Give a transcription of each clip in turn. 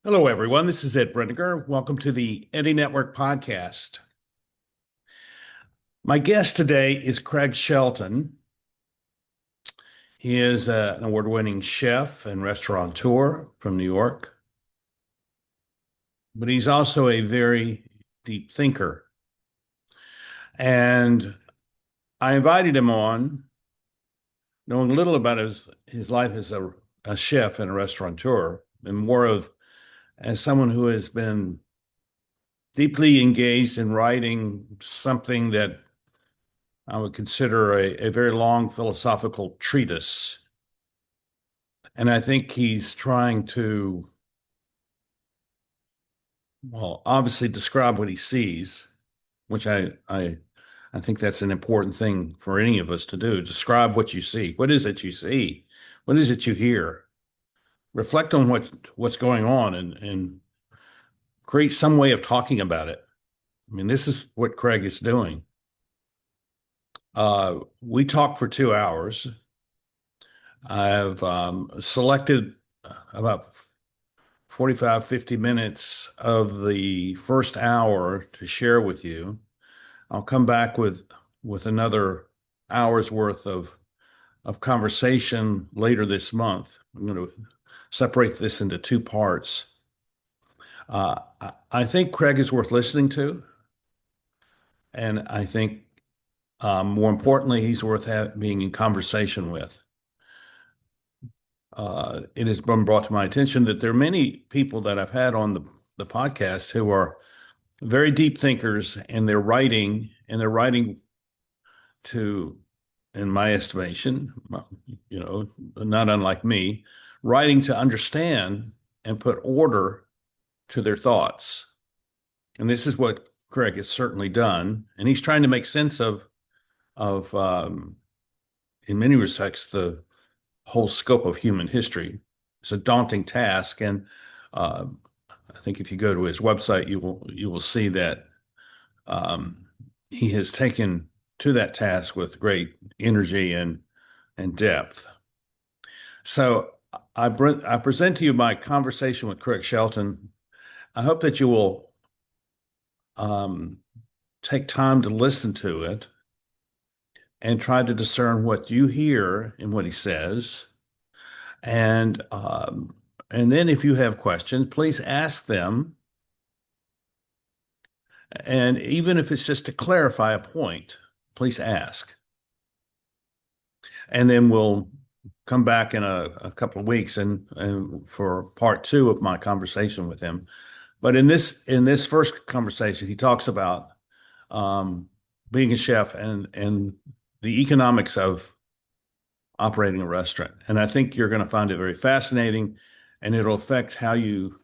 Hello, everyone. This is Ed Brendiger. Welcome to the Eddy Network podcast. My guest today is Craig Shelton. He is an award-winning chef and restaurateur from New York, but he's also a very deep thinker. And I invited him on, knowing little about his life as a chef and a restaurateur, and more of as someone who has been deeply engaged in writing something that I would consider a very long philosophical treatise. And I think he's trying to, well, obviously describe what he sees, which I think that's an important thing for any of us to do. Describe what you see. What is it you see? What is it you hear? Reflect on what's going on and create some way of talking about it. I mean, this is what Craig is doing. We talked for 2 hours. I've selected about 45, 50 minutes of the first hour to share with you. I'll come back with another hour's worth of conversation later this month. I'm going to separate this into two parts. I think Craig is worth listening to, and I think more importantly, he's worth being in conversation with. It has been brought to my attention that there are many people that I've had on the podcast who are very deep thinkers, and they're writing to, in my estimation, not unlike me, writing to understand and put order to their thoughts. And this is what Craig has certainly done. And he's trying to make sense of in many respects, the whole scope of human history. It's a daunting task, and I think if you go to his website, you will see that he has taken to that task with great energy and depth. So I present to you my conversation with Craig Shelton. I hope that you will take time to listen to it and try to discern what you hear in what he says. And then if you have questions, please ask them. And even if it's just to clarify a point, please ask. And then we'll come back in a couple of weeks and for part two of my conversation with him. But in this first conversation, he talks about being a chef and the economics of operating a restaurant. And I think you're going to find it very fascinating, and it'll affect how you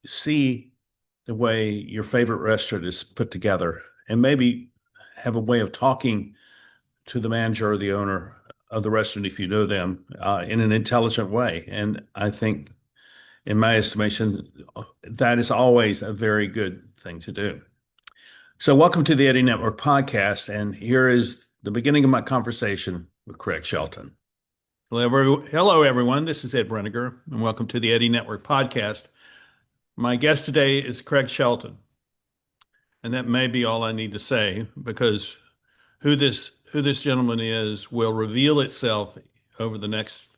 see the way your favorite restaurant is put together, and maybe have a way of talking to the manager or the owner of the restaurant, if you know them, in an intelligent way. And I think, in my estimation, that is always a very good thing to do. So welcome to the Eddy Network podcast, and here is the beginning of my conversation with Craig Shelton. Hello, everyone. This is Ed Brendiger, and welcome to the Eddy Network podcast. My guest today is Craig Shelton, and that may be all I need to say, because who this gentleman is will reveal itself over the next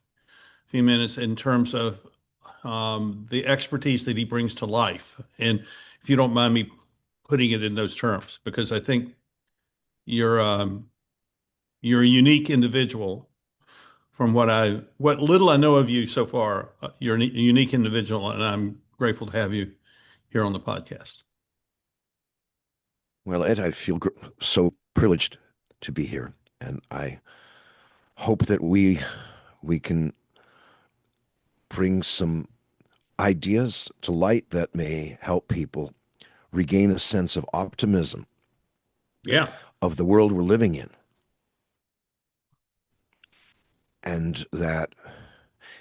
few minutes in terms of the expertise that he brings to life. And if you don't mind me putting it in those terms, because I think you're a unique individual. From what little I know of you so far, you're a unique individual, and I'm grateful to have you here on the podcast. Well, Ed, I feel so privileged to be here, and I hope that we can bring some ideas to light that may help people regain a sense of optimism of the world we're living in. And that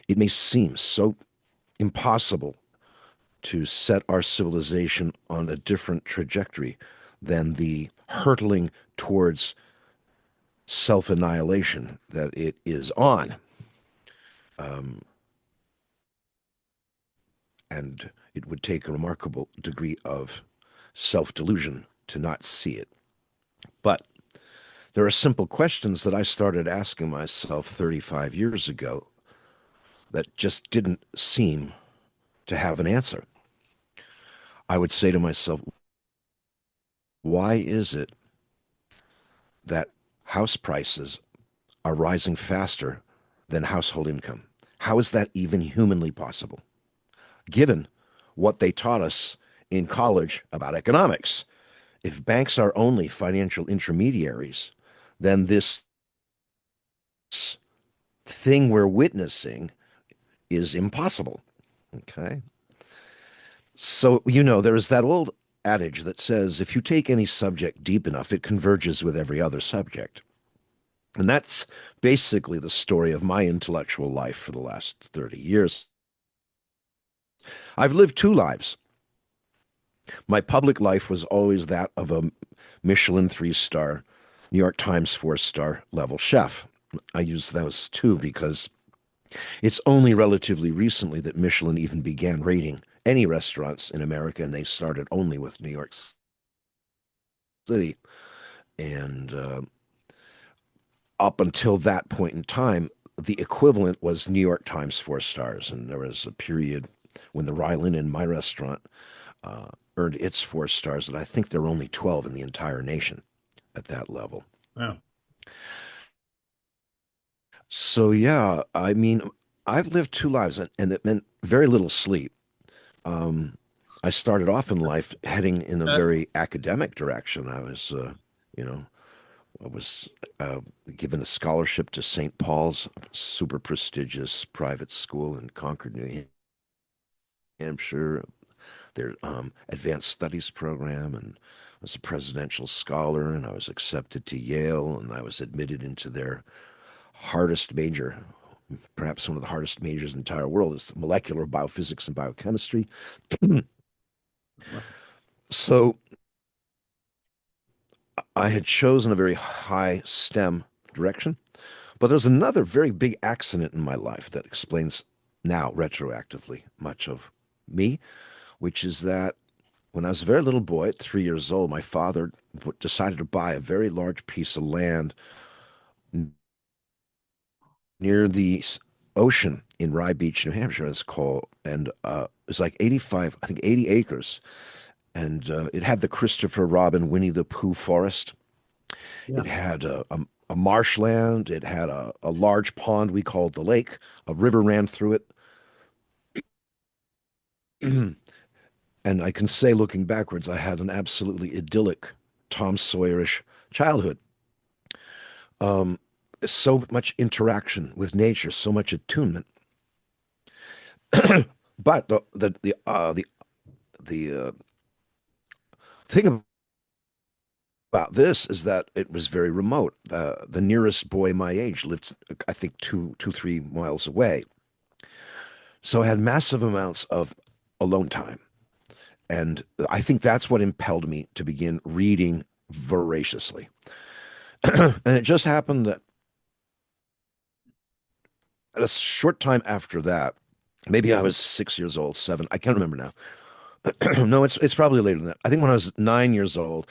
it may seem so impossible to set our civilization on a different trajectory than the hurtling towards self-annihilation that it is on. and it would take a remarkable degree of self-delusion to not see it. But there are simple questions that I started asking myself 35 years ago that just didn't seem to have an answer. I would say to myself, why is it that house prices are rising faster than household income? How is that even humanly possible, given what they taught us in college about economics? If banks are only financial intermediaries, then this thing we're witnessing is impossible. Okay. So, there's that old adage that says if you take any subject deep enough, it converges with every other subject. And that's basically the story of my intellectual life for the last 30 years. I've lived two lives. My public life was always that of a Michelin 3-star, New York Times 4-star level chef. I use those two because it's only relatively recently that Michelin even began rating any restaurants in America, and they started only with New York City. And up until that point in time, the equivalent was New York Times 4 stars. And there was a period when the Rylan in my restaurant earned its 4 stars, and I think there were only 12 in the entire nation at that level. Wow. So, yeah, I mean, I've lived two lives, and it meant very little sleep. I started off in life heading in a very academic direction. You know, I was given a scholarship to St. Paul's, super prestigious private school in Concord, New Hampshire, their advanced studies program, and I was a presidential scholar, and I was accepted to Yale, and I was admitted into their hardest major, perhaps one of the hardest majors in the entire world, is molecular biophysics and biochemistry. So I had chosen a very high STEM direction, but there's another very big accident in my life that explains now retroactively much of me, which is that when I was a very little boy at 3 years old, my father decided to buy a very large piece of land near the ocean in Rye Beach, New Hampshire. It's called, and it's like 85, I think 80 acres. And it had the Christopher Robin, Winnie the Pooh forest. Yeah. It had a marshland. It had a large pond we called the lake. A river ran through it. And I can say, looking backwards, I had an absolutely idyllic Tom Sawyerish childhood. So much interaction with nature, so much attunement. But the thing about this is that it was very remote. The nearest boy my age lived, I think, 3 miles away. So I had massive amounts of alone time. And I think that's what impelled me to begin reading voraciously. And it just happened that at a short time after that, maybe I was 6 years old, seven, I can't remember now. No, it's probably later than that. I think when I was 9 years old,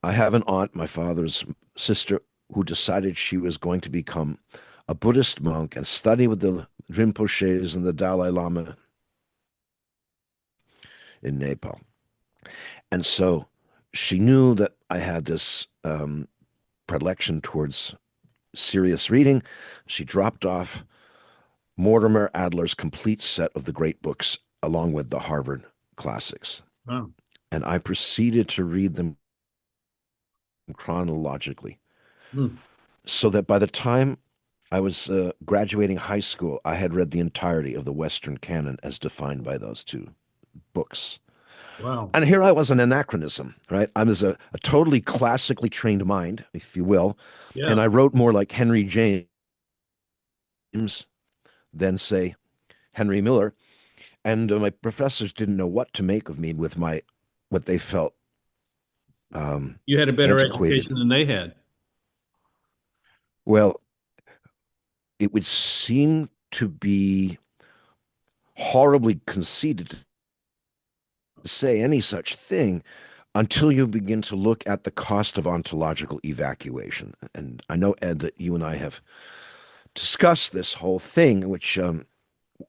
I have an aunt, my father's sister, who decided she was going to become a Buddhist monk and study with the Rinpoches and the Dalai Lama in Nepal. And so she knew that I had this predilection towards serious reading. She dropped off Mortimer Adler's complete set of the great books along with the Harvard classics. Wow. And I proceeded to read them chronologically, so that by the time I was graduating high school, I had read the entirety of the Western canon as defined by those two books. Wow. And here I was, an anachronism, right? I was a totally classically trained mind, if you will, and Yeah. I wrote more like Henry James than, say, Henry Miller. And my professors didn't know what to make of me with what they felt You had a better antiquated. education than they had. Well, it would seem to be horribly conceited say any such thing until you begin to look at the cost of ontological evacuation. And I know, Ed, that you and I have discussed this whole thing, which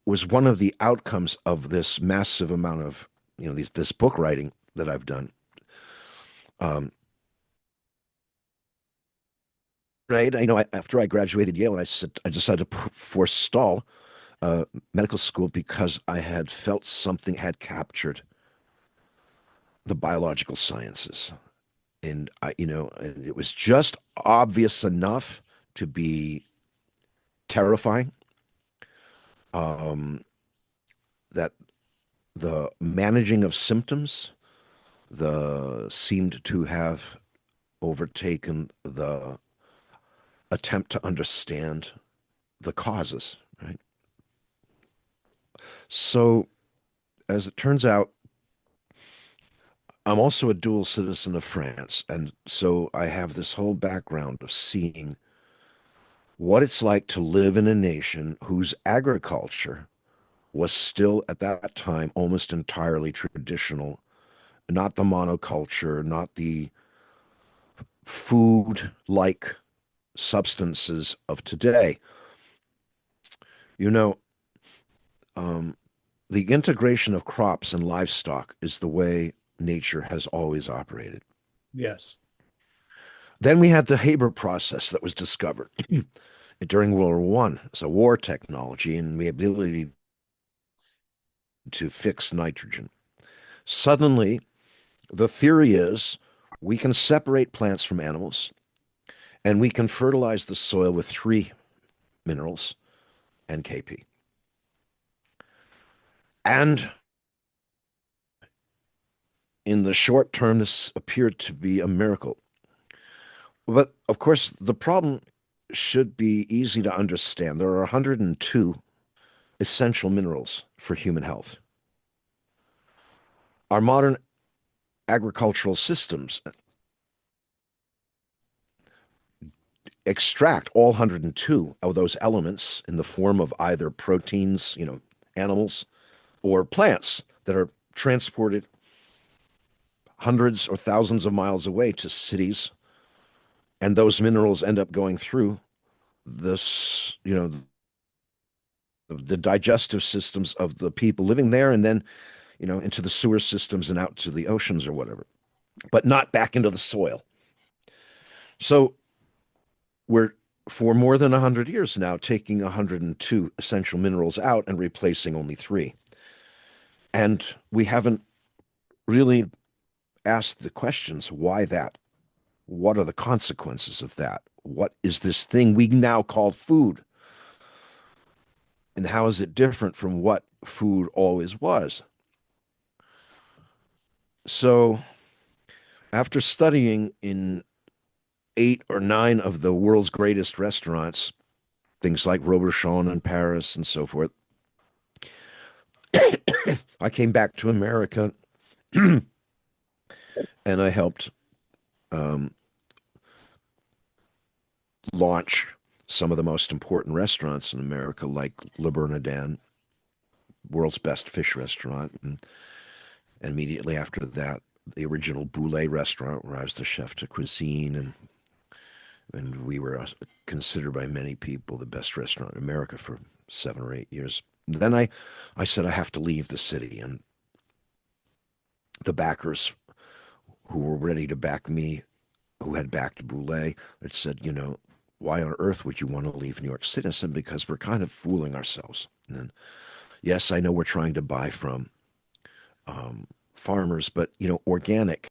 was one of the outcomes of this massive amount of, this book writing that I've done. Right, after I graduated Yale, I decided to forestall medical school because I had felt something had captured the biological sciences, and and it was just obvious enough to be terrifying. That the managing of symptoms, the seemed to have overtaken the attempt to understand the causes, right? So, as it turns out, I'm also a dual citizen of France. And so I have this whole background of seeing what it's like to live in a nation whose agriculture was still at that time almost entirely traditional, not the monoculture, not the food like substances of today. You know, um, the integration of crops and livestock is the way nature has always operated. Yes. Then we had the Haber process that was discovered during World War One. It's a war technology and the ability to fix nitrogen. Suddenly, the theory is we can separate plants from animals and we can fertilize the soil with three minerals and KP. And in the short term, this appeared to be a miracle. But of course, the problem should be easy to understand. There are 102 essential minerals for human health. Our modern agricultural systems extract all 102 of those elements in the form of either proteins, animals, or plants that are transported hundreds or thousands of miles away to cities. And those minerals end up going through this, the digestive systems of the people living there and then, into the sewer systems and out to the oceans or whatever, but not back into the soil. So we're for more than 100 years now taking 102 essential minerals out and replacing only three. And we haven't really asked the questions, why that? What are the consequences of that? What is this thing we now call food? And how is it different from what food always was? So after studying in 8 or 9 of the world's greatest restaurants, things like Robuchon in Paris and so forth, I came back to America and I helped launch some of the most important restaurants in America, like Le Bernardin, world's best fish restaurant, and immediately after that, the original Boulet restaurant, where I was the chef de cuisine, and we were considered by many people the best restaurant in America for 7 or 8 years. Then I said I have to leave the city, and the backers who were ready to back me, who had backed Boulet, had said, why on earth would you want to leave New York City? I said, because we're kind of fooling ourselves. And then, yes, I know we're trying to buy from farmers, but, organic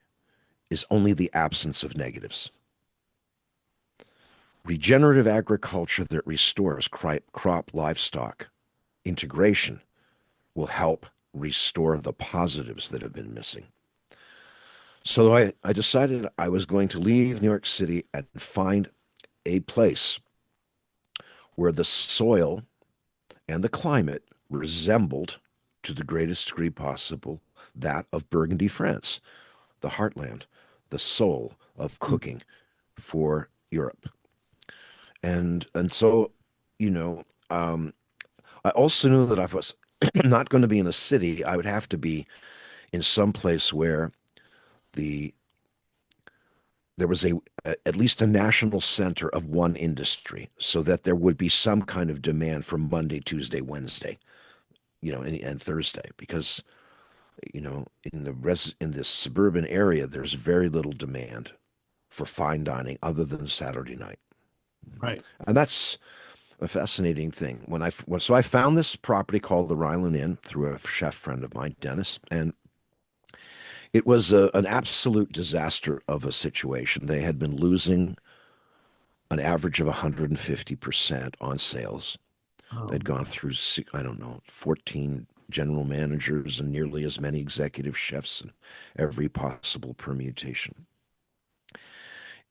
is only the absence of negatives. Regenerative agriculture that restores crop livestock integration will help restore the positives that have been missing. So I decided I was going to leave New York City and find a place where the soil and the climate resembled, to the greatest degree possible, that of Burgundy, France, the heartland, the soul of cooking for Europe. And so, I also knew that if I was not going to be in a city, I would have to be in some place where the there was at least a national center of one industry, so that there would be some kind of demand for Monday, Tuesday, Wednesday, and Thursday, because in this suburban area, there's very little demand for fine dining other than Saturday night. Right. And that's a fascinating thing. So I found this property called the Ryland Inn through a chef friend of mine, Dennis, and it was an absolute disaster of a situation. They had been losing an average of 150% on sales. They'd Um, gone through, I don't know, 14 general managers and nearly as many executive chefs and every possible permutation.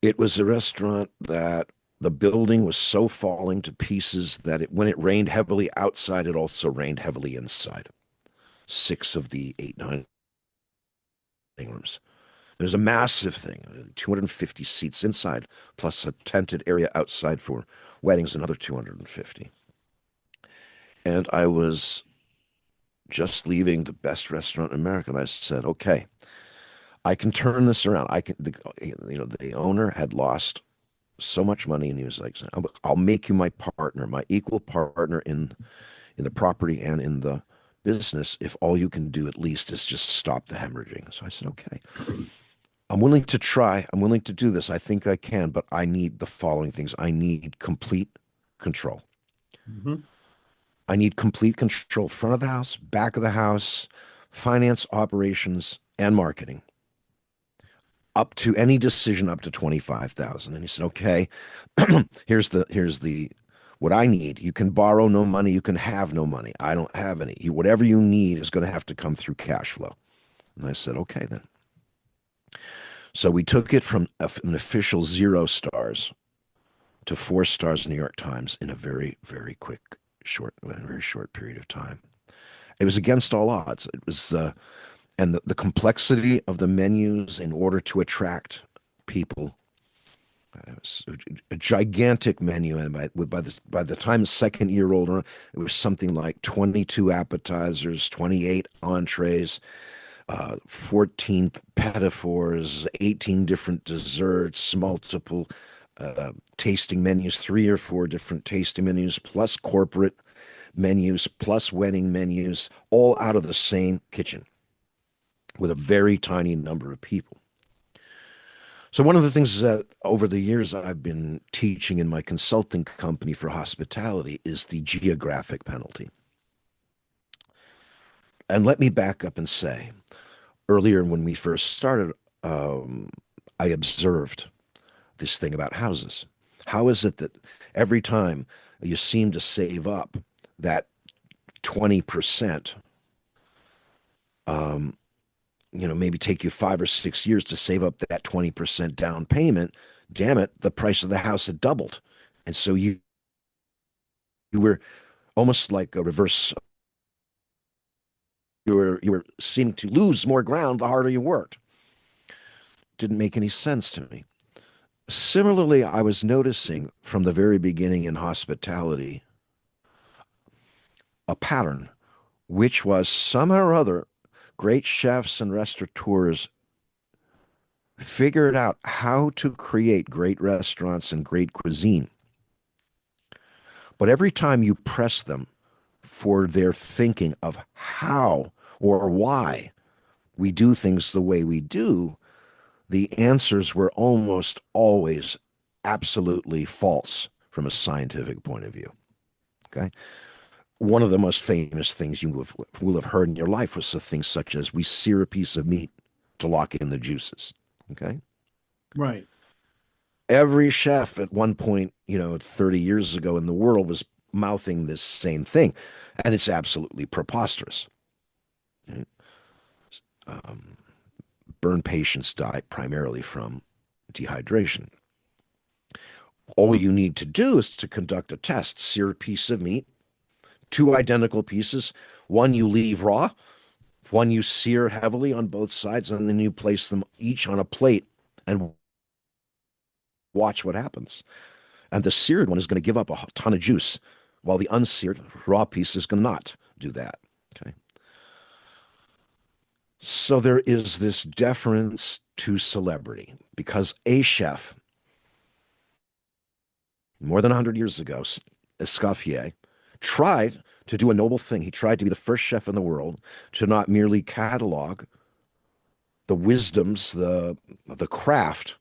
It was a restaurant that the building was so falling to pieces that when it rained heavily outside, it also rained heavily inside. 6 of the 8 dining rooms. It was a massive thing, 250 seats inside, plus a tented area outside for weddings, another 250. And I was just leaving the best restaurant in America, and I said, okay, I can turn this around. The owner had lost so much money, and he was like, I'll make you my partner, my equal partner in the property and in the business, if all you can do at least is just stop the hemorrhaging. So I said, okay, I'm willing to try. I'm willing to do this. I think I can, but I need the following things. I need complete control. mhm. I need complete control, front of the house, back of the house, finance, operations, and marketing. Up to any decision up to 25,000. And he said, okay, here's the what I need. You can borrow no money, you can have no money. I don't have any. Whatever you need is going to have to come through cash flow. And I said, okay then. So we took it from an official 0 stars to 4 stars in the New York Times in a very, very very short period of time. It was against all odds. It was and the complexity of the menus in order to attract people. It was a gigantic menu, and by the time the second year rolled around, it was something like 22 appetizers, 28 entrees, 14 pedophores, 18 different desserts, multiple tasting menus, 3 or 4 different tasting menus, plus corporate menus, plus wedding menus, all out of the same kitchen with a very tiny number of people. So one of the things that over the years I've been teaching in my consulting company for hospitality is the geographic penalty. And let me back up and say, earlier when we first started, I observed this thing about houses. How is it that every time you seem to save up that 20%, maybe take you 5 or 6 years to save up that 20% down payment? Damn it, the price of the house had doubled. And so you were almost like a reverse. You were seeming to lose more ground the harder you worked. Didn't make any sense to me. Similarly, I was noticing from the very beginning in hospitality a pattern, which was somehow or other, great chefs and restaurateurs figured out how to create great restaurants and great cuisine. But every time you press them for their thinking of how or why we do things the way we do, the answers were almost always absolutely false from a scientific point of view. Okay. One of the most famous things you will have heard in your life was the things such as we sear a piece of meat to lock in the juices. Okay. Right. Every chef at one point, 30 years ago in the world was mouthing this same thing. And it's absolutely preposterous. Right? Burn patients die primarily from dehydration. All you need to do is to conduct a test. Sear a piece of meat, 2 identical pieces. One you leave raw, one you sear heavily on both sides, and then you place them each on a plate and watch what happens. And the seared one is going to give up a ton of juice, while the unseared raw piece is going to not do that. Okay. So there is this deference to celebrity because a chef, more than 100 years ago, Escoffier, tried to do a noble thing. He tried to be the first chef in the world to not merely catalog the wisdoms, the craft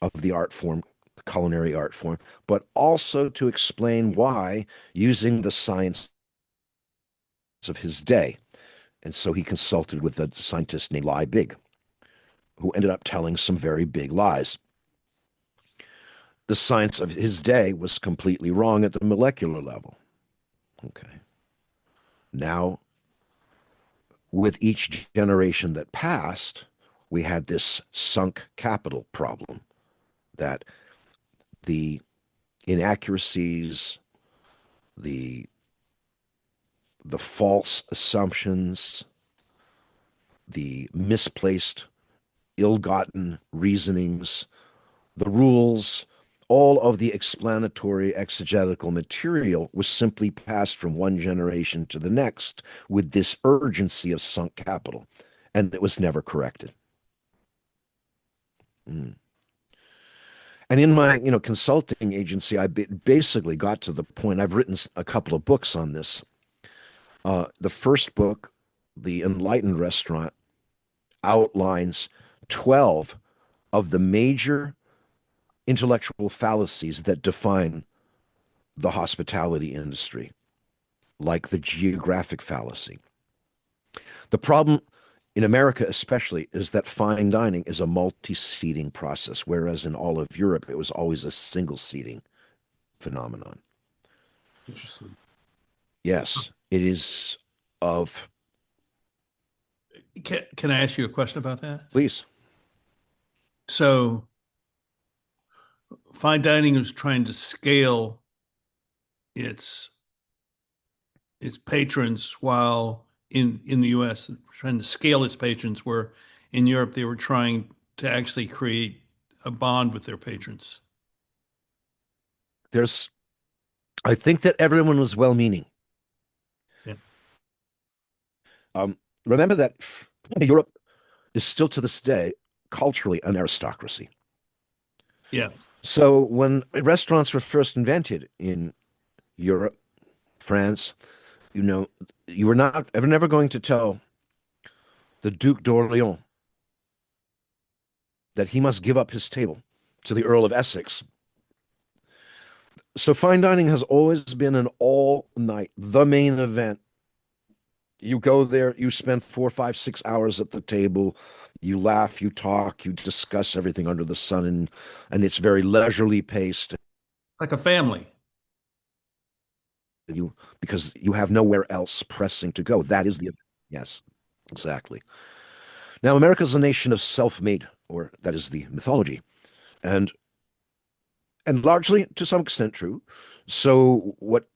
of the art form, the culinary art form, but also to explain why using the science of his day. And so he consulted with a scientist named Liebig, who ended up telling some very big lies. The science of his day was completely wrong at the molecular level. Okay. Now, with each generation that passed, we had this sunk capital problem that the inaccuracies, the the false assumptions, the misplaced, ill-gotten reasonings, the rules, all of the explanatory exegetical material was simply passed from one generation to the next with this urgency of sunk capital, and it was never corrected. Mm. And in my, consulting agency, I basically got to the point. I've written a couple of books on this. The first book, The Enlightened Restaurant, outlines 12 of the major intellectual fallacies that define the hospitality industry, like the geographic fallacy. The problem in America, especially, is that fine dining is a multi-seating process, whereas in all of Europe, it was always a single seating phenomenon. Interesting. Yes, it is of, Can I ask you a question about that? please. So, fine dining is trying to scale its its patrons, while in the U.S. trying to scale its patrons, where in Europe they were trying to actually create a bond with their patrons. There's, I think that everyone was well-meaning. Yeah. Um, Remember that Europe is still to this day culturally an aristocracy. Yeah. So when restaurants were first invented in Europe, France, you were not ever never going to tell the Duc d'Orléans that he must give up his table to the Earl of Essex. So fine dining has always been an all night, the main event. You go there, you spend 4, 5, 6 hours at the table, you laugh, you talk, you discuss everything under the sun, and it's very leisurely paced. Like a family. Because you have nowhere else pressing to go. That is the yes, exactly. Now America's a nation of self-made, or that is the mythology, and largely to some extent true. So what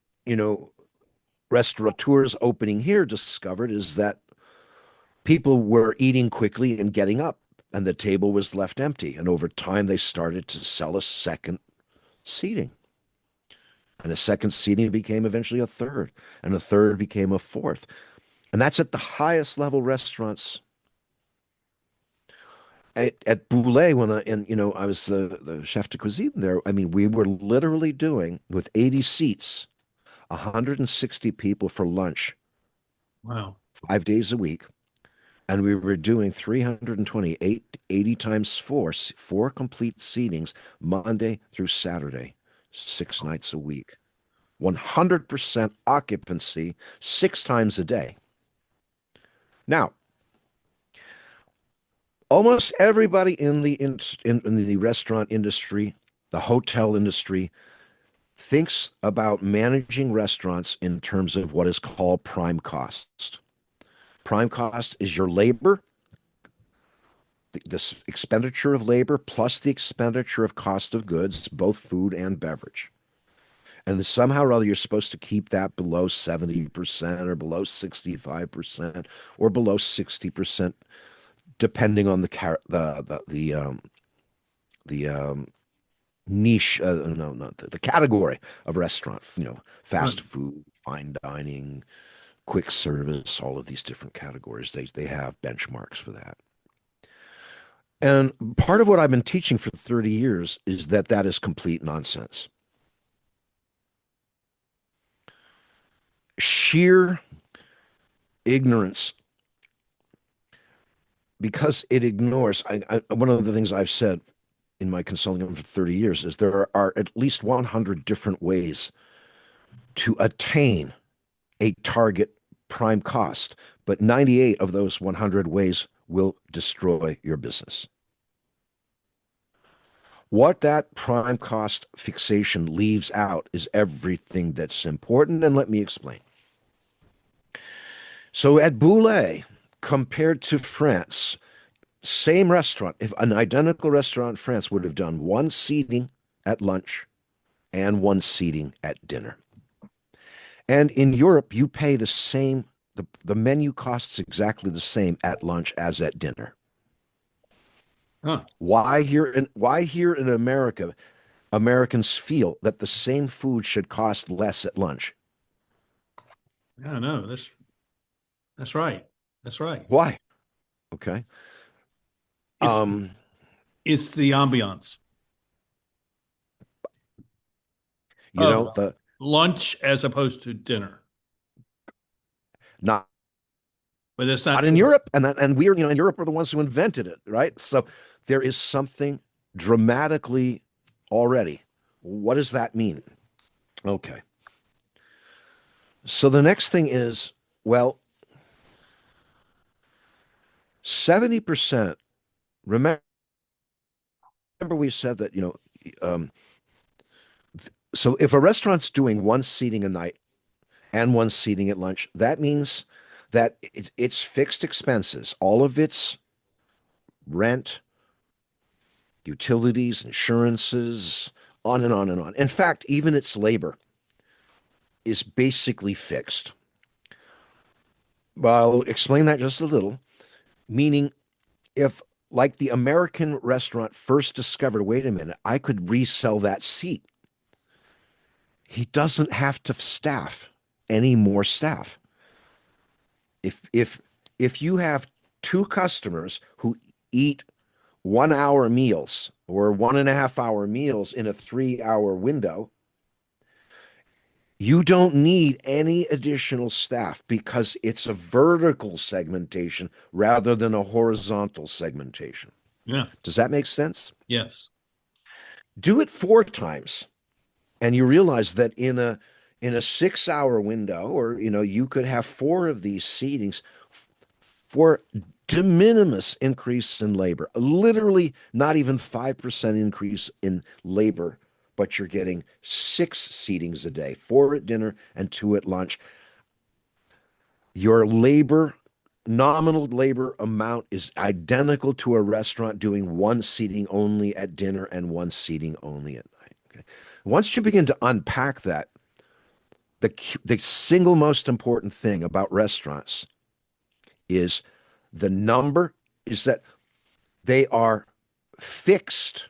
restaurateurs opening here discovered is that people were eating quickly and getting up, and the table was left empty. And over time, they started to sell a second seating. And a second seating became eventually a third, and a third became a fourth. And that's at the highest level restaurants. At Boulay, when I was the chef de cuisine there, I mean, we were literally doing with 80 seats, 160 people for lunch, Wow. 5 days a week. And we were doing 328, 80 times four complete seatings, Monday through Saturday, 6 nights a week. 100% occupancy, 6 times a day. Now, almost everybody in the restaurant industry, the hotel industry, thinks about managing restaurants in terms of what is called prime cost. Prime cost is your labor, the expenditure of labor plus the expenditure of cost of goods, both food and beverage. And somehow or other, you're supposed to keep that below 70% or below 65% or below 60%, depending on the niche, no, not the category of restaurant, fast Right. food, fine dining, quick service, all of these different categories. They have benchmarks for that. And part of what I've been teaching for 30 years is that that is complete nonsense. Sheer ignorance, because it ignores. One of the things I've said in my consulting for 30 years is there are at least 100 different ways to attain a target prime cost, but 98 of those 100 ways will destroy your business. What that prime cost fixation leaves out is everything that's important, and let me explain. So at Boulet, compared to France, same restaurant, if an identical restaurant in France would have done one seating at lunch and one seating at dinner. And in Europe, you pay the same, the menu costs exactly the same at lunch as at dinner. Huh. Why here in America, Americans feel that the same food should cost less at lunch? Yeah, no, that's right. That's right. Why? Okay. It's it's the ambiance You know, of the lunch as opposed to dinner. not But that's not not in true. Europe, and we're in Europe are the ones who invented it, right? So there is something dramatically already. What does that mean? Okay. So the next thing is, well, 70%. Remember, we said that, um, so if a restaurant's doing one seating a night and one seating at lunch, that means that it's fixed expenses, all of its rent, utilities, insurances, on and on and on. In fact, even its labor is basically fixed. But I'll explain that just a little, meaning if, like the American restaurant first discovered, wait a minute, I could resell that seat. He doesn't have to staff any more staff. If you have two customers who eat 1 hour meals or 1.5 hour meals in a 3 hour window, you don't need any additional staff because it's a vertical segmentation rather than a horizontal segmentation. Yeah. Does that make sense? Yes. Do it 4 times, and you realize that in a 6 hour window, or you could have 4 of these seatings for de minimis increase in labor, literally not even 5% increase in labor, but you're getting 6 seatings a day, 4 at dinner and 2 at lunch. Your nominal labor amount is identical to a restaurant doing one seating only at dinner and one seating only at night. Okay. Once you begin to unpack that, the single most important thing about restaurants is that they are fixed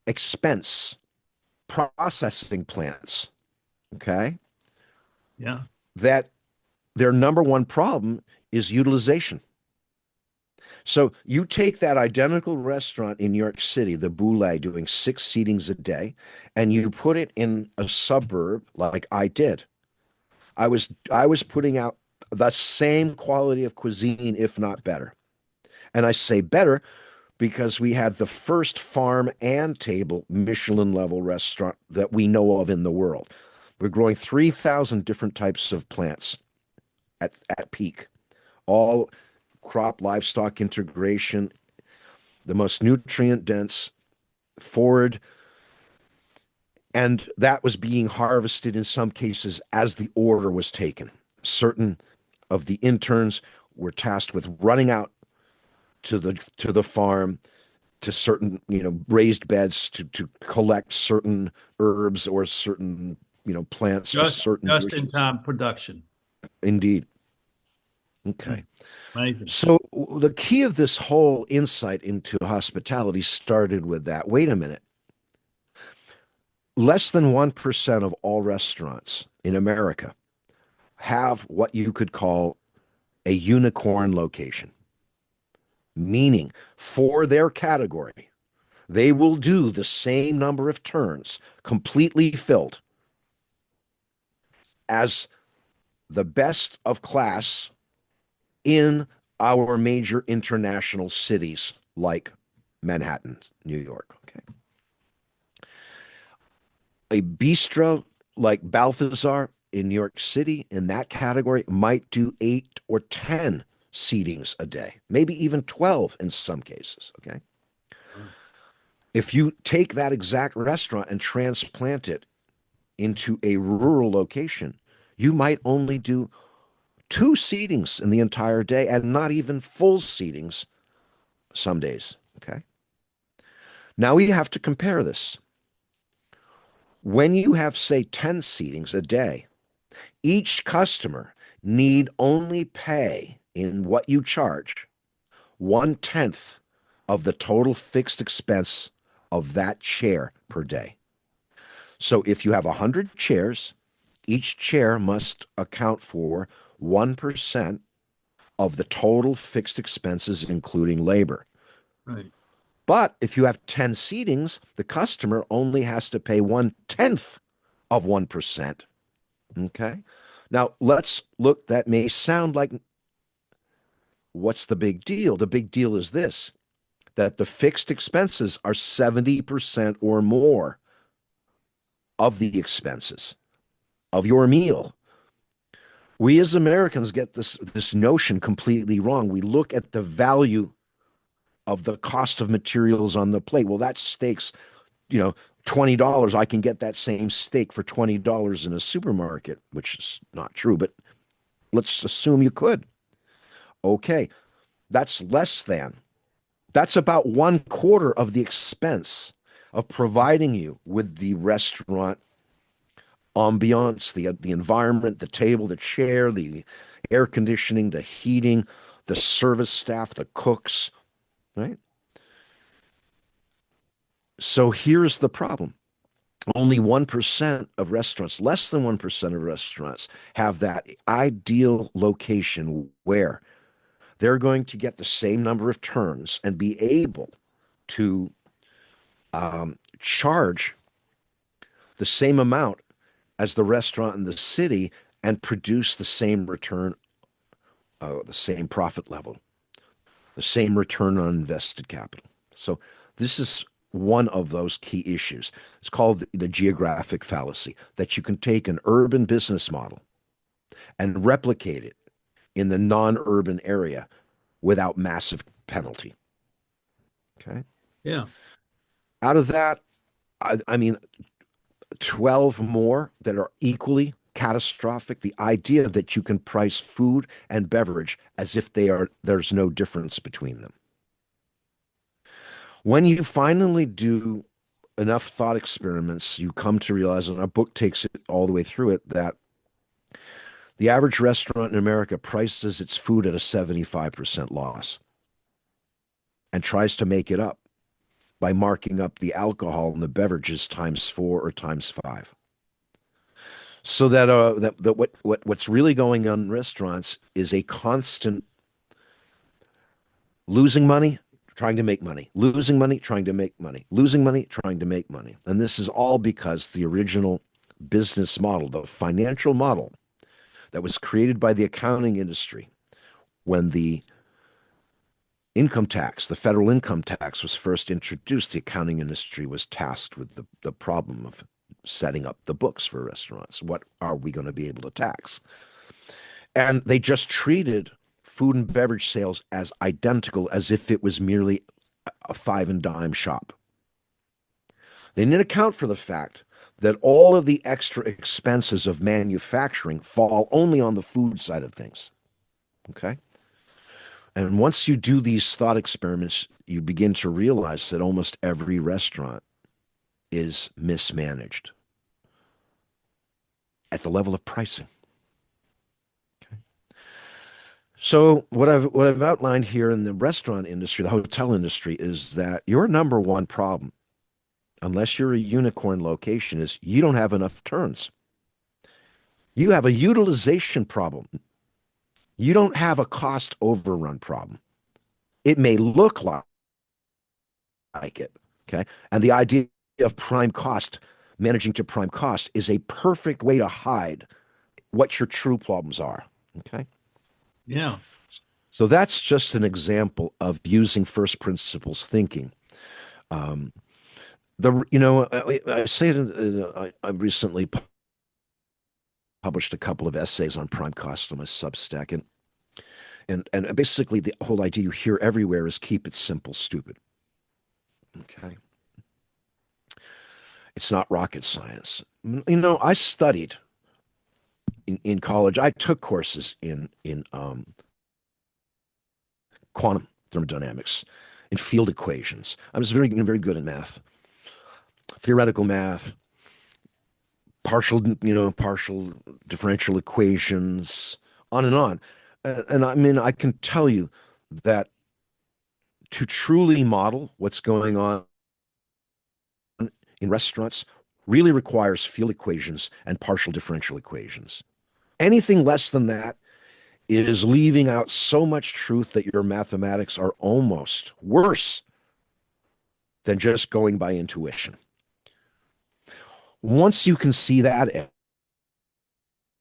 expense processing plants. Okay. Yeah. That their number one problem is utilization. So you take that identical restaurant in New York City, the Boulet, doing 6 seatings a day, and you put it in a suburb like I did. I was putting out the same quality of cuisine, if not better. And I say better because we had the first farm and table Michelin level restaurant that we know of in the world. We're growing 3,000 different types of plants at peak, all crop livestock integration, the most nutrient dense, forward. And that was being harvested in some cases as the order was taken. Certain of the interns were tasked with running out to the farm, to certain raised beds to collect certain herbs or certain plants for certain Just in dishes. time production. Indeed. Okay. Amazing. So the key of this whole insight into hospitality started with that. Wait a minute. Less than 1% of all restaurants in America have what you could call a unicorn location, meaning for their category, they will do the same number of turns, completely filled, as the best of class in our major international cities like Manhattan, New York. Okay. A bistro like Balthazar in New York City in that category might do 8 or 10 seatings a day, maybe even 12 in some cases. Okay. If you take that exact restaurant and transplant it into a rural location, you might only do 2 seatings in the entire day and not even full seatings some days. Okay. Now we have to compare this. When you have, say, 10 seatings a day, each customer need only pay in what you charge 1/10 of the total fixed expense of that chair per day. So if you have 100 chairs, each chair must account for 1% of the total fixed expenses, including labor. Right. But if you have 10 seatings, the customer only has to pay 1/10 of 1%. Okay. Now let's look, that may sound like, what's the big deal? The big deal is this, that the fixed expenses are 70% or more of the expenses of your meal. We as Americans get this notion completely wrong. We look at the value of the cost of materials on the plate. Well, that steak's, $20. I can get that same steak for $20 in a supermarket, which is not true, but let's assume you could. Okay, that's less than. That's about 1/4 of the expense of providing you with the restaurant ambiance, the environment, the table, the chair, the air conditioning, the heating, the service staff, the cooks, right? So here's the problem. Only 1% of restaurants, less than 1% of restaurants, have that ideal location where they're going to get the same number of turns and be able to charge the same amount as the restaurant in the city and produce the same return, the same profit level, the same return on invested capital. So this is one of those key issues. It's called the geographic fallacy, that you can take an urban business model and replicate it in the non-urban area without massive penalty. Okay. Yeah. Out of that, I mean, 12 more that are equally catastrophic. The idea that you can price food and beverage as if there's no difference between them. When you finally do enough thought experiments, you come to realize, and our book takes it all the way through it, that the average restaurant in America prices its food at a 75% loss and tries to make it up by marking up the alcohol and the beverages ×4 or ×5. So that what's really going on in restaurants is a constant losing money, trying to make money, losing money, trying to make money, losing money, trying to make money. And this is all because the original business model, the financial model that was created by the accounting industry when the income tax, the federal income tax, was first introduced, the accounting industry was tasked with the problem of setting up the books for restaurants. What are we going to be able to tax? And they just treated food and beverage sales as identical, as if it was merely a 5 and dime shop. They didn't account for the fact that all of the extra expenses of manufacturing fall only on the food side of things. Okay? And once you do these thought experiments, you begin to realize that almost every restaurant is mismanaged at the level of pricing. Okay. So what I've outlined here in the restaurant industry, the hotel industry, is that your number one problem, unless you're a unicorn location, is you don't have enough turns. You have a utilization problem. You don't have a cost overrun problem. It may look like it. Okay. And the idea of prime cost, managing to prime cost, is a perfect way to hide what your true problems are. Okay. Yeah. So that's just an example of using first principles thinking. Um, I say it. I recently published a couple of essays on prime cost on my Substack, and basically the whole idea you hear everywhere is keep it simple, stupid. Okay, it's not rocket science. I studied in college. I took courses in quantum thermodynamics, in field equations. I was very good in math, theoretical math, partial differential equations, on and on. And I mean, I can tell you that to truly model what's going on in restaurants really requires field equations and partial differential equations. Anything less than that is leaving out so much truth that your mathematics are almost worse than just going by intuition. Once you can see that,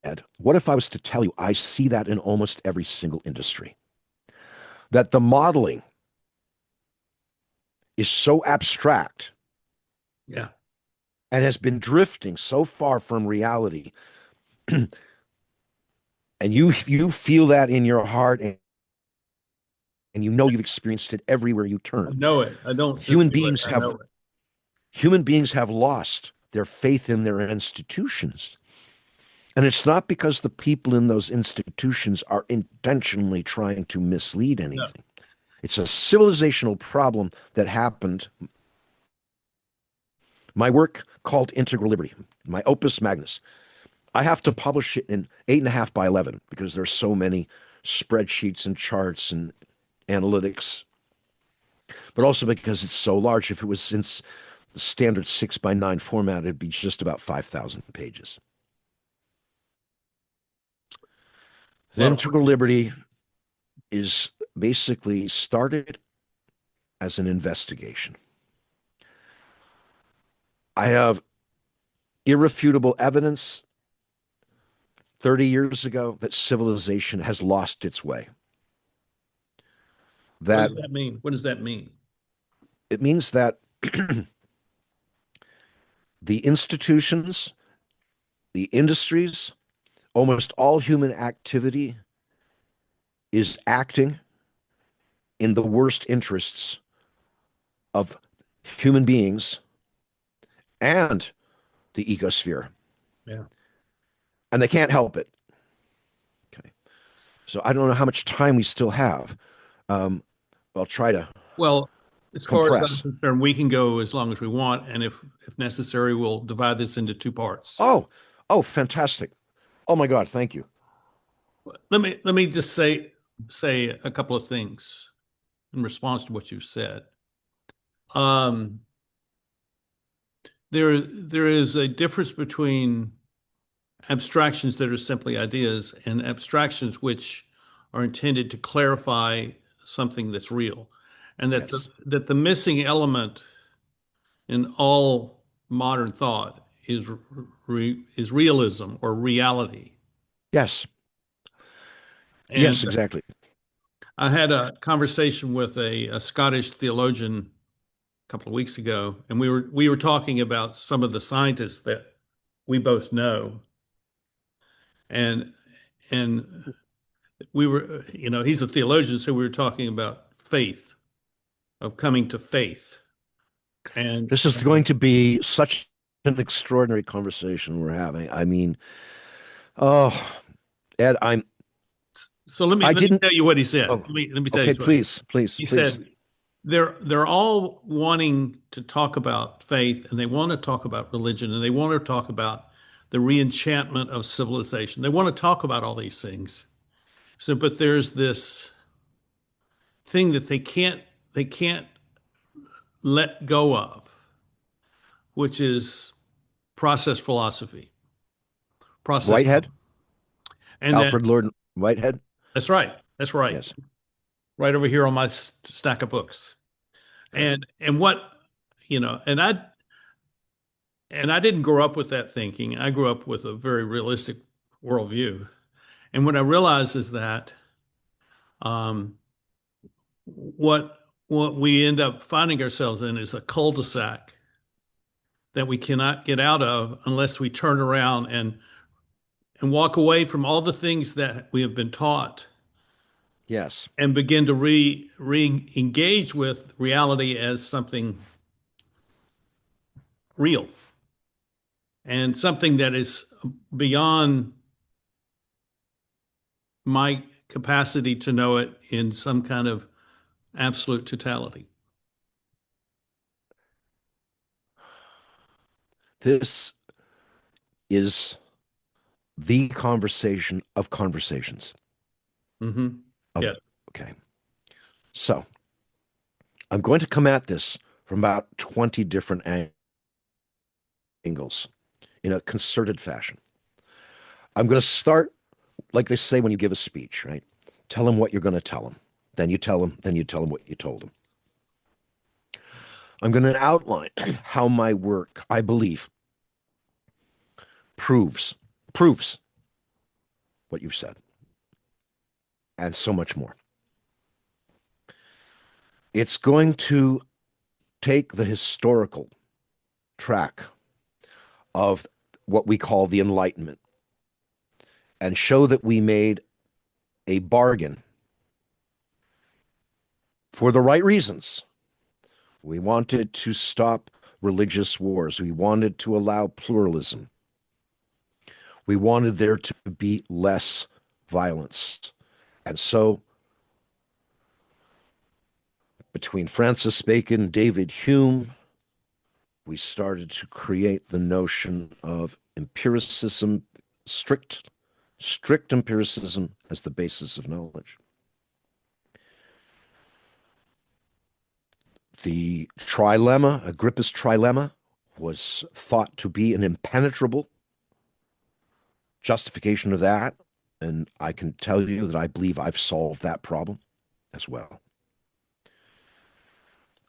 Ed, what if I was to tell you I see that in almost every single industry? That the modeling is so abstract Yeah. and has been drifting so far from reality. And you feel that in your heart, and you know you've experienced it everywhere you I turn. know it. I don't just Human feel it. beings I know have it. human beings have lost their faith in their institutions. And it's not because the people in those institutions are intentionally trying to mislead No. anything. It's a civilizational problem that happened. My work called Integral Liberty, my opus magnus, I have to publish it in 8.5 by 11 because there's so many spreadsheets and charts and analytics, but also because it's so large. If it was since the standard 6 by 9 format, it'd be just about 5,000 pages. A lot of Integral Liberty is basically started as an investigation. I have irrefutable evidence 30 years ago that civilization has lost its way. What That does that mean? What does that mean? it means that the institutions, the industries, almost all human activity is acting in the worst interests of human beings and the ecosphere. Yeah. And they can't help it. Okay. So I don't know how much time we still have. I'll try to Well, as far as I'm compress. concerned, we can go as long as we want, and if necessary, we'll divide this into two parts. Oh, oh, fantastic. Oh my God, thank you. Let me just say a couple of things in response to what you've said. Um, there is a difference between abstractions that are simply ideas and abstractions which are intended to clarify something that's real, and that Yes. the missing element in all modern thought is realism or reality. Yes. Yes, And exactly. I had a conversation with a Scottish theologian a couple of weeks ago, and we were talking about some of the scientists that we both know, and and we were, he's a theologian, so we were talking about faith, of coming to faith, and This is going to be such an extraordinary conversation we're having. I mean, oh, Ed, so let I me didn't, tell you what he said. oh, Let me tell you okay, what he said. please, please, He please. said they're all wanting to talk about faith, and they want to talk about religion, and they want to talk about the reenchantment of civilization. They want to talk about all these things. So, but there's this thing that they can't let go of, which is process philosophy. Process. Whitehead? And that Alfred Lord Whitehead. that's right. That's right. Yes. Right over here on my stack of books. Okay. And what, you know, and I didn't grow up with that thinking. I grew up with a very realistic worldview. And what I realized is that um, what we end up finding ourselves in is a cul-de-sac that we cannot get out of unless we turn around and walk away from all the things that we have been taught Yes. and begin to re-engage with reality as something real and something that is beyond my capacity to know it in some kind of absolute totality. This is the conversation of conversations. Mm-hmm. Of, Yeah. okay. So I'm going to come at this from about 20 different angles in a concerted fashion. I'm going to start like they say when you give a speech, right? Tell them what you're going to tell them. Then you tell them, then you tell them what you told them. I'm going to outline how my work, I believe, proves what you've said, and so much more. It's going to take the historical track of what we call the Enlightenment and show that we made a bargain for the right reasons. We wanted to stop religious wars. We wanted to allow pluralism. We wanted there to be less violence. And so, between Francis Bacon and David Hume, we started to create the notion of empiricism, strict empiricism as the basis of knowledge. The trilemma, Agrippa's trilemma, was thought to be an impenetrable justification of that. And I can tell you that I believe I've solved that problem as well.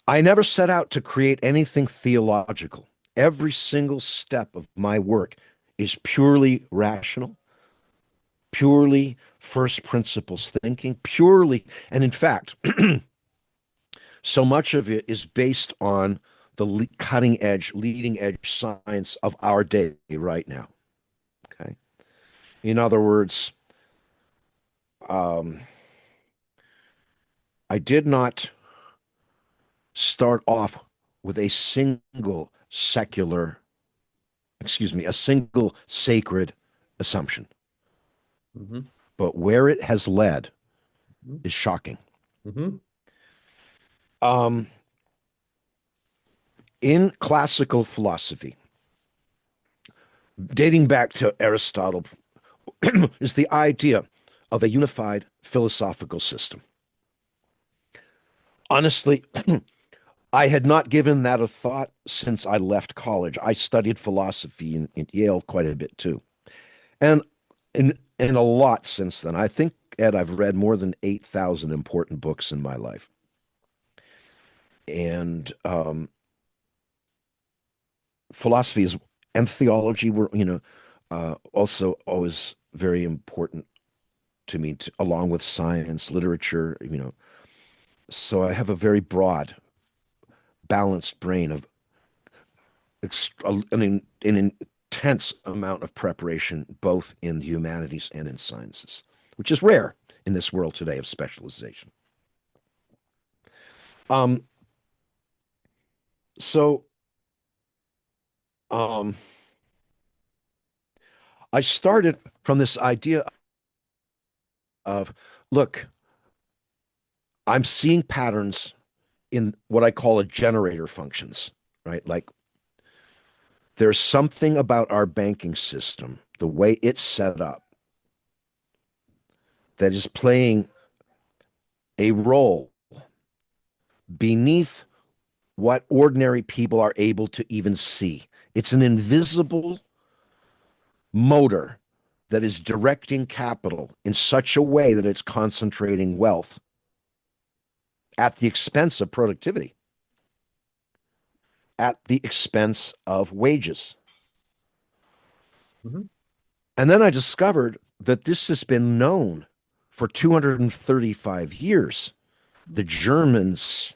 I never set out to create anything theological. Every single step of my work is purely rational, purely first principles thinking, purely, and in fact, so much of it is based on the cutting edge, leading edge science of our day right now. Okay. In other words, I did not start off with a single sacred assumption. Mm-hmm. But where it has led Mm-hmm. is shocking. Mm-hmm. In classical philosophy, dating back to Aristotle, is the idea of a unified philosophical system. Honestly, I had not given that a thought since I left college. I studied philosophy in Yale quite a bit too. And a lot since then. I think, Ed, I've read more than 8,000 important books in my life. And philosophy and theology were, also always very important to me, along with science, literature, So I have a very broad, balanced brain of an intense amount of preparation, both in the humanities and in sciences, which is rare in this world today of specialization. So I started from this idea of, look, I'm seeing patterns in what I call a generator functions, right? Like there's something about our banking system, the way it's set up, that is playing a role beneath what ordinary people are able to even see. It's an invisible motor that is directing capital in such a way that it's concentrating wealth at the expense of productivity, at the expense of wages. Mhm. And then I discovered that this has been known for 235 years. The Germans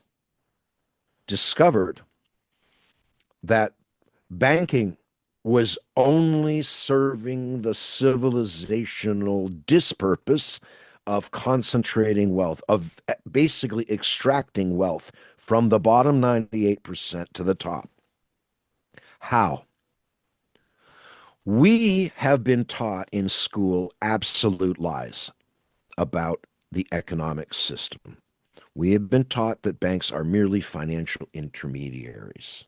discovered that banking was only serving the civilizational dispurpose of concentrating wealth, of basically extracting wealth from the bottom 98% to the top. How? We have been taught in school absolute lies about the economic system. We have been taught that banks are merely financial intermediaries.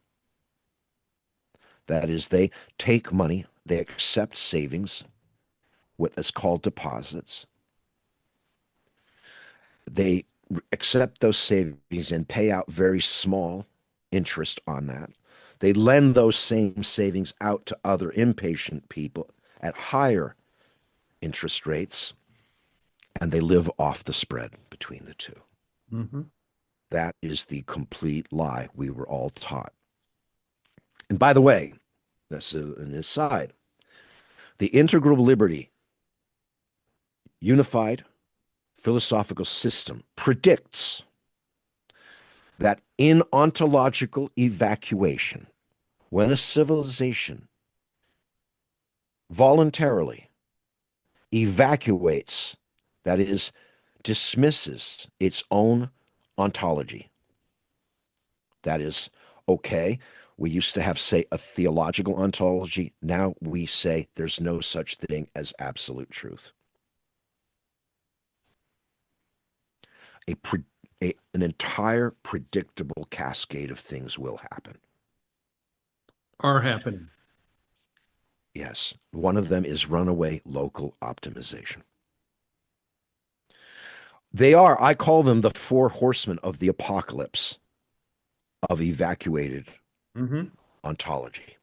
That is, they take money, they accept savings, what is called deposits. They accept those savings and pay out very small interest on that. They lend those same savings out to other impatient people at higher interest rates, and they live off the spread between the two. Mm-hmm. That is the complete lie we were all taught. And by the way, that's an aside. The integral liberty unified philosophical system predicts that in ontological evacuation, when a civilization voluntarily evacuates, that is, dismisses its own ontology, that is, okay, we used to have, say, a theological ontology. Now we say there's no such thing as absolute truth. An entire predictable cascade of things will happen. Are happening. Yes. One of them is runaway local optimization. They are, I call them the four horsemen of the apocalypse of evacuated ontology.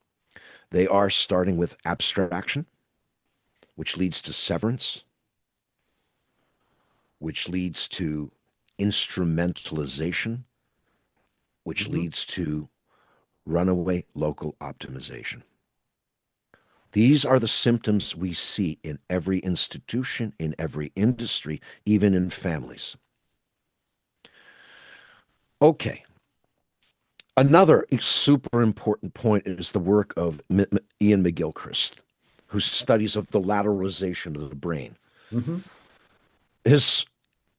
They are starting with abstraction, which leads to severance, which leads to instrumentalization, which leads to runaway local optimization. These are the symptoms we see in every institution, in every industry, even in families. Okay. Another super important point is the work of Ian McGilchrist, whose studies of the lateralization of the brain. Mm-hmm. His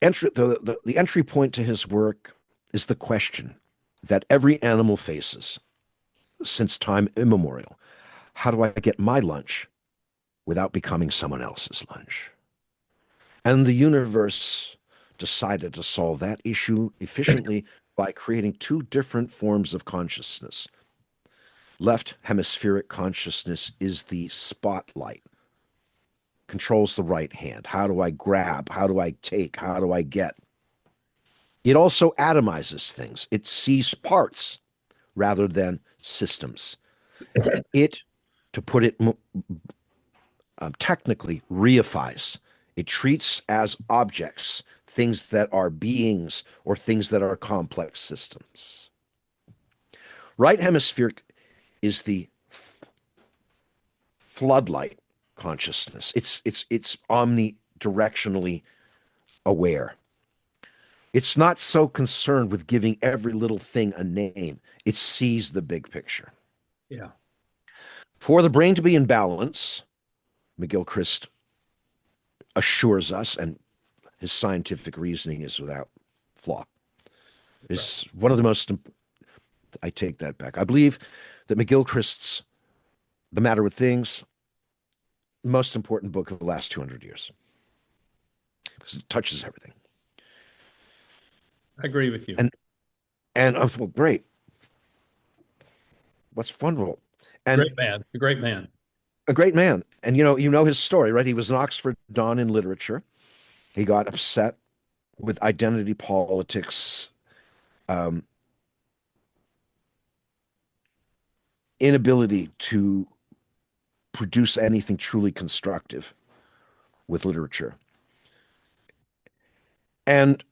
entry, the entry point to his work is the question that every animal faces since time immemorial. How do I get my lunch without becoming someone else's lunch? And the universe decided to solve that issue efficiently by creating two different forms of consciousness. Left hemispheric consciousness is the spotlight, controls the right hand. How do I grab? How do I take? How do I get? It also atomizes things. It sees parts rather than systems. It, to put it technically, reifies. It treats as objects things that are beings or things that are complex systems. Right hemispheric is the floodlight consciousness. It's omnidirectionally aware. It's not so concerned with giving every little thing a name. It sees the big picture. Yeah. For the brain to be in balance, McGilchrist assures us, and his scientific reasoning is without flaw. Is one of the most, I take that back. I believe that McGilchrist's The Matter with Things, most important book of the last 200 years, because it touches everything. I agree with you. And I thought, great. What's wonderful. And Great man. A great man. a great man. And you know his story, right? He was an Oxford Don in literature. He got upset with identity politics, inability to produce anything truly constructive with literature. And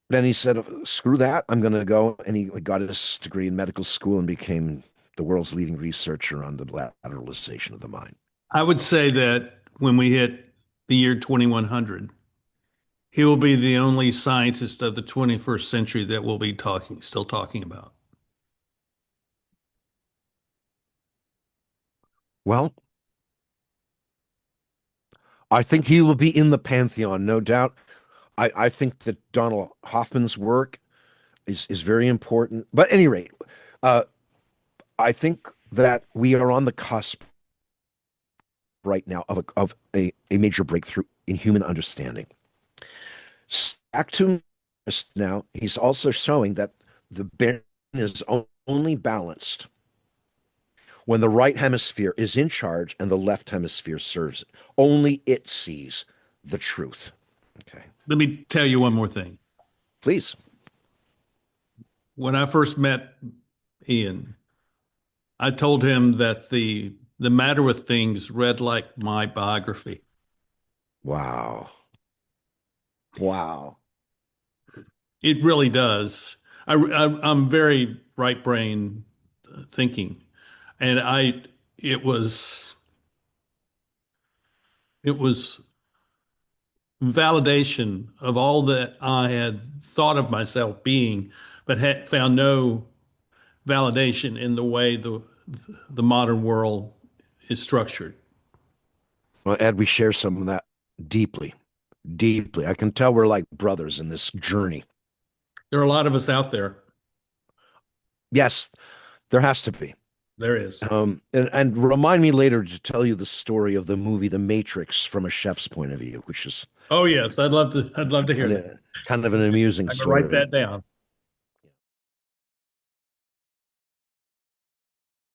then he said, screw that, I'm going to go. And he got his degree in medical school and became the world's leading researcher on the lateralization of the mind. I would say that when we hit the year 2100, he will be the only scientist of the 21st century that will be still talking about. Well, I think he will be in the pantheon, no doubt. I think that Donald Hoffman's work is very important. But at any rate, I think that we are on the cusp right now of a major breakthrough in human understanding. Back to now, he's also showing that the brain is only balanced when the right hemisphere is in charge and the left hemisphere serves it. Only it sees the truth. Okay. Let me tell you one more thing. Please. When I first met Aeon, I told him that the matter with things read like my biography. Wow. Wow. It really does. I'm very right brain thinking, and it was validation of all that I had thought of myself being, but had found no validation in the way the modern world is structured. Well, Ed, we share some of that deeply, deeply. I can tell we're like brothers in this journey. There are a lot of us out there. Yes, there has to be. There is. And remind me later to tell you the story of the movie The Matrix from a chef's point of view, which is Oh yes, I'd love to hear that. kind of an amusing I'm gonna story. write that down.